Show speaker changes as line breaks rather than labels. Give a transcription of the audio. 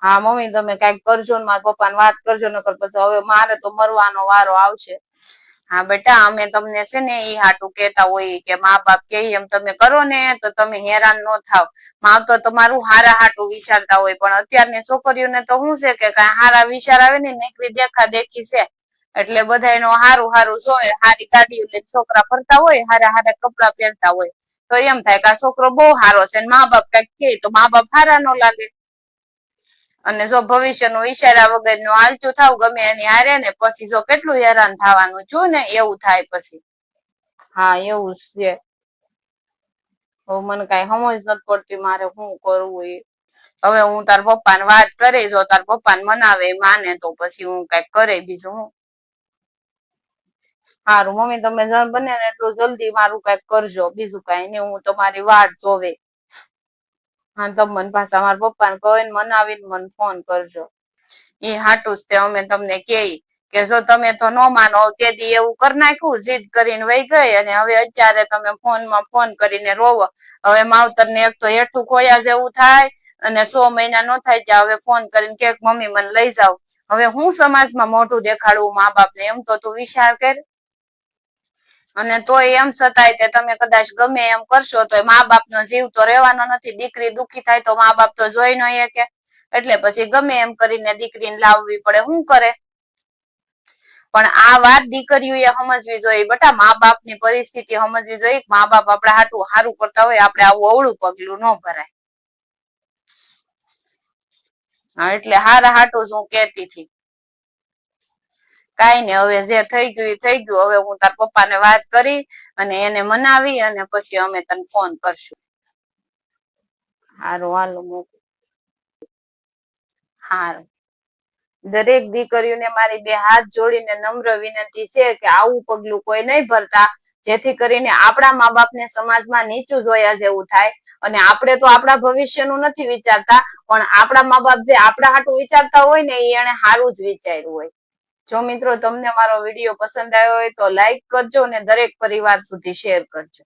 હા મમ્મી તમે કઈક કરજો ને મારા પપ્પાને વાત કરજો, નકર પછી હવે મારે તો મરવાનો વારો આવશે. હા બેટા અમે તમને છે ને ઈ હાટું કેતા હોય કે મા બાપ કે એમ તમે કરો ને તો તમે હેરાન ન થાવ. માં તો તમારું હારા હાટું વિચારતા હોય, પણ અત્યારની છોકરીઓને તો શું છે કે કઈ હારા વિચાર આવે ને નકરી દેખા દેખી છે. એટલે બધા એનું હારું હારું જોય, હારી ગાડીઓ લઈને છોકરા ફરતા હોય, હારા હારા કપડાં પહેરતા હોય, તો એમ થાય કે આ છોકરો બહુ સારો છે. મા બાપ કઈક કે તો મા બાપ હારા ન લાગે. અને જો ભવિષ્ય નું ઈશારા વગર નું હાલતું થાવ ગમે એની હારે ને પછી જો કેટલું હેરાન થવાનું છું ને એવું થાય પછી. હા એવું છે. તો મને કઈ સમજ નથી પડતી મારે શું કરવું એ. હવે હું તાર પપ્પા ને વાત કરી, જો તાર પપ્પા ને મનાવે માને તો પછી હું કઈક કરે બીજું હું. હારું મમ્મી તમે બને ને એટલું જલ્દી મારું કઈક કરજો, બીજું કઈ નઈ હું તમારી વાટ જોવે. હા તો મને પાછા મારા પપ્પા ને કહે ને મનાવીને મને ફોન કરજો. એ હાટું જ તે અમે તમને કે જો તમે તો ન માનો તે દી એવું કરી નાખ્યું, જીદ કરીને વહી ગઈ, અને હવે અત્યારે તમે ફોનમાં ફોન કરીને રોવો. હવે માવતર ને એક તો હેઠું ખોયા જેવું થાય, અને 6 મહિના નો થાય ત્યાં હવે ફોન કરીને કે મમ્મી મને લઈ જાવ. હવે હું સમાજમાં મોઢું દેખાડવું મા બાપ ને, એમ તો તું વિચાર કર. અને તોય એમ છતાંય કે તમે કદાચ ગમે એમ કરશો તો મા બાપ નો જીવ તો રહેવાનો નથી. દીકરી દુખી થાય તો મા બાપ તો જોઈ ન કે, એટલે પછી ગમે એમ કરીને દીકરીને લાવવી પડે. શું કરે પણ આ વાત દીકરીઓ એ સમજવી જોઈએ બેટા, મા બાપ ની પરિસ્થિતિ સમજવી જોઈએ. મા બાપ આપડા હાટું સારું કરતા હોય, આપડે આવું અવળું પગલું ન ભરાય. હા એટલે હારા હાટું જ હું કેતી હતી. કઈ નઈ હવે જે થઈ ગયું એ થઈ ગયું. હવે હું તાર પપ્પા ને વાત કરી અને એને મનાવી અને પછી અમે તને ફોન કરશું. હારું હાલો મૂકું. હારું. દરેક દીકરીઓને મારી 2 હાથ જોડીને નમ્ર વિનંતી છે કે આવું પગલું કોઈ નહી ભરતા, જેથી કરીને આપણા મા બાપ ને સમાજમાં નીચું જોયા જેવું થાય. અને આપણે તો આપણા ભવિષ્યનું નથી વિચારતા, પણ આપણા મા બાપ જે આપણા હાટું વિચારતા હોય ને એ એને સારું જ વિચાર્યું હોય. જો મિત્રો તમને મારો વિડીયો પસંદ આવ્યો હોય તો લાઈક કરજો, અને દરેક પરિવાર સુધી શેર કરજો.